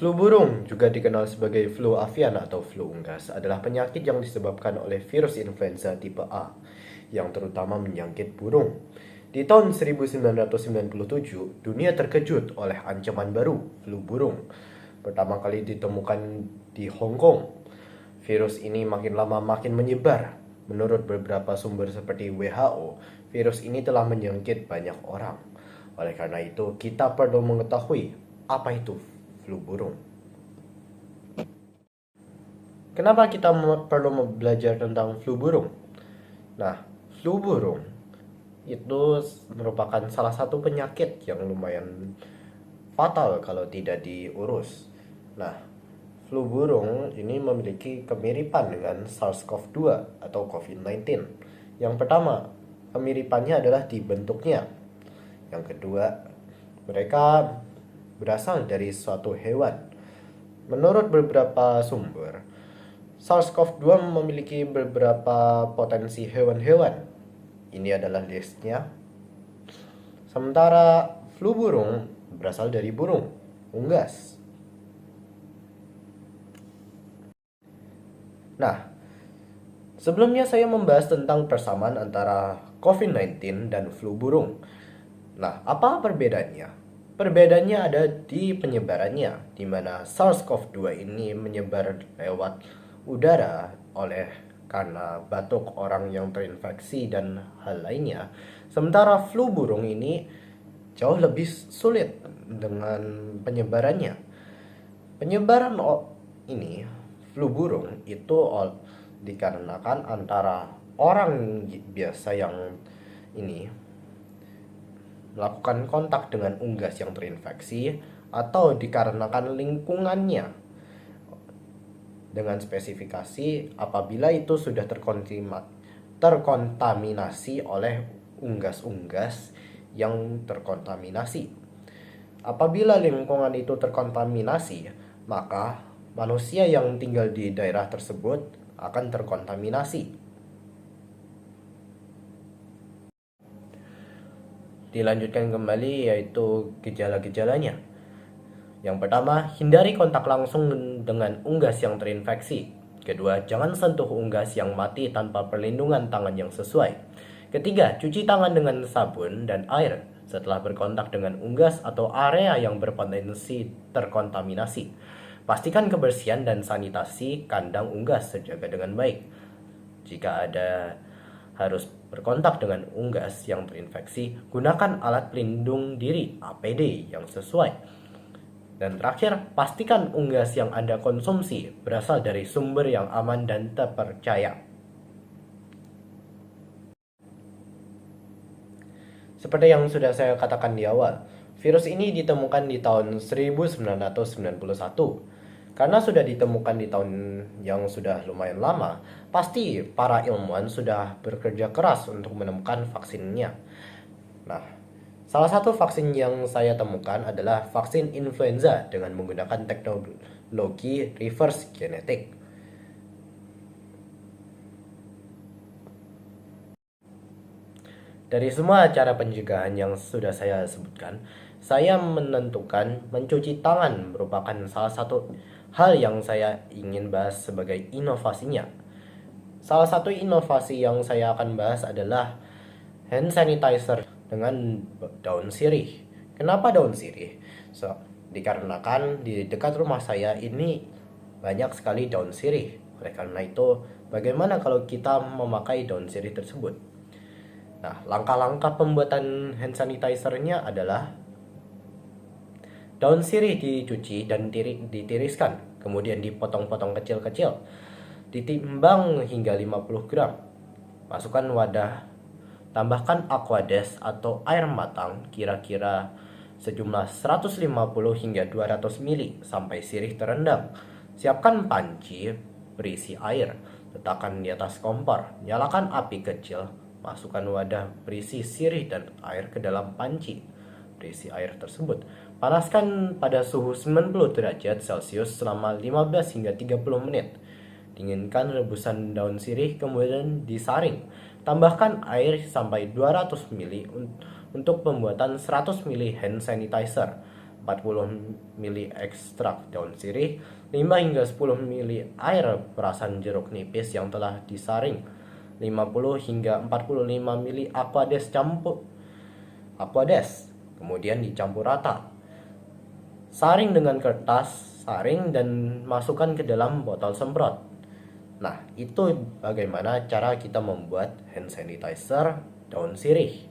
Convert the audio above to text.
Flu burung, juga dikenal sebagai flu avian atau flu unggas, adalah penyakit yang disebabkan oleh virus influenza tipe A, yang terutama menyakit burung. Di tahun 1997, dunia terkejut oleh ancaman baru, flu burung. Pertama kali ditemukan di Hong Kong. Virus ini makin lama makin menyebar. Menurut beberapa sumber seperti WHO, virus ini telah menyakit banyak orang. Oleh karena itu, kita perlu mengetahui apa itu flu burung. Kenapa kita perlu belajar tentang flu burung? Nah, flu burung itu merupakan salah satu penyakit yang lumayan fatal kalau tidak diurus. Nah, flu burung ini memiliki kemiripan dengan SARS-CoV-2 atau COVID-19. Yang pertama, kemiripannya adalah di bentuknya. Yang kedua, mereka berasal dari suatu hewan. Menurut beberapa sumber, SARS-CoV-2 memiliki beberapa potensi hewan-hewan. Ini adalah listnya. Sementara flu burung berasal dari burung, unggas. Nah, sebelumnya saya membahas tentang persamaan antara COVID-19 dan flu burung. Nah, apa perbedaannya? Perbedaannya ada di penyebarannya, di mana SARS-CoV-2 ini menyebar lewat udara karena batuk orang yang terinfeksi dan hal lainnya. Sementara flu burung ini jauh lebih sulit dengan penyebarannya. Penyebaran ini flu burung itu dikarenakan antara orang biasa yang ini melakukan kontak dengan unggas yang terinfeksi atau dikarenakan lingkungannya, dengan spesifikasi apabila itu sudah terkontaminasi oleh unggas-unggas yang terkontaminasi. Apabila lingkungan itu terkontaminasi, maka manusia yang tinggal di daerah tersebut akan terkontaminasi. Dilanjutkan kembali yaitu gejala-gejalanya. Yang pertama, hindari kontak langsung dengan unggas yang terinfeksi. Kedua, jangan sentuh unggas yang mati tanpa perlindungan tangan yang sesuai. Ketiga, cuci tangan dengan sabun dan air setelah berkontak dengan unggas atau area yang berpotensi terkontaminasi. Pastikan kebersihan dan sanitasi kandang unggas terjaga dengan baik. Jika ada harus berkontak dengan unggas yang terinfeksi, gunakan alat pelindung diri APD yang sesuai. Dan terakhir, pastikan unggas yang Anda konsumsi berasal dari sumber yang aman dan terpercaya. Seperti yang sudah saya katakan di awal, virus ini ditemukan di tahun 1991. Karena sudah ditemukan di tahun yang sudah lumayan lama, pasti para ilmuwan sudah bekerja keras untuk menemukan vaksinnya. Nah, salah satu vaksin yang saya temukan adalah vaksin influenza dengan menggunakan teknologi reverse genetic. Dari semua cara pencegahan yang sudah saya sebutkan, saya menentukan mencuci tangan merupakan salah satu hal yang saya ingin bahas sebagai inovasinya. Salah satu inovasi yang saya akan bahas adalah hand sanitizer dengan daun sirih. Kenapa daun sirih? Dikarenakan di dekat rumah saya ini banyak sekali daun sirih. Oleh karena itu, bagaimana kalau kita memakai daun sirih tersebut? Nah, langkah-langkah pembuatan hand sanitizer-nya adalah daun sirih dicuci dan ditiriskan, kemudian dipotong-potong kecil-kecil, ditimbang hingga 50 gram. Masukkan wadah, tambahkan aquades atau air matang kira-kira sejumlah 150 hingga 200 ml sampai sirih terendam. Siapkan panci berisi air, letakkan di atas kompor, nyalakan api kecil, masukkan wadah berisi sirih dan air ke dalam panci berisi air tersebut. Panaskan pada suhu 90 derajat Celcius selama 15 hingga 30 menit. Dinginkan rebusan daun sirih, kemudian disaring. Tambahkan air sampai 200 ml untuk pembuatan 100 ml hand sanitizer. 40 ml ekstrak daun sirih, 5 hingga 10 ml air perasan jeruk nipis yang telah disaring, 50 hingga 45 ml aquades, kemudian dicampur rata. Saring dengan kertas saring dan masukkan ke dalam botol semprot. Nah, itu bagaimana cara kita membuat hand sanitizer daun sirih.